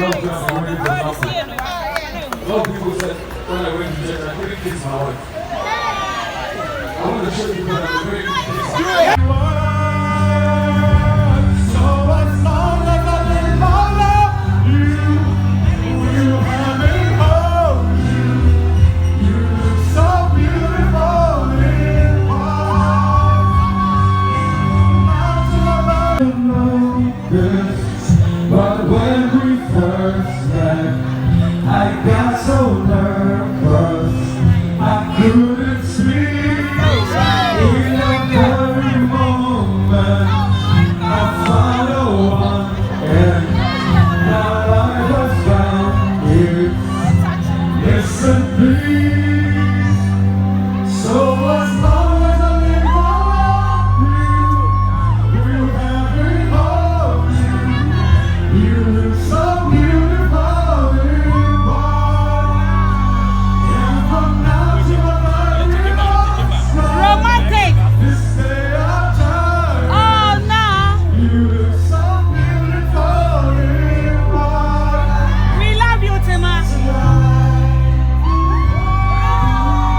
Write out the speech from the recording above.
lot of people said when I went to church, I couldn't kiss my wife. I want to show you that I'm very good kiss. So as long as I live, I love you. Will have me hold you. You look so beautiful in white. But when we first met, I got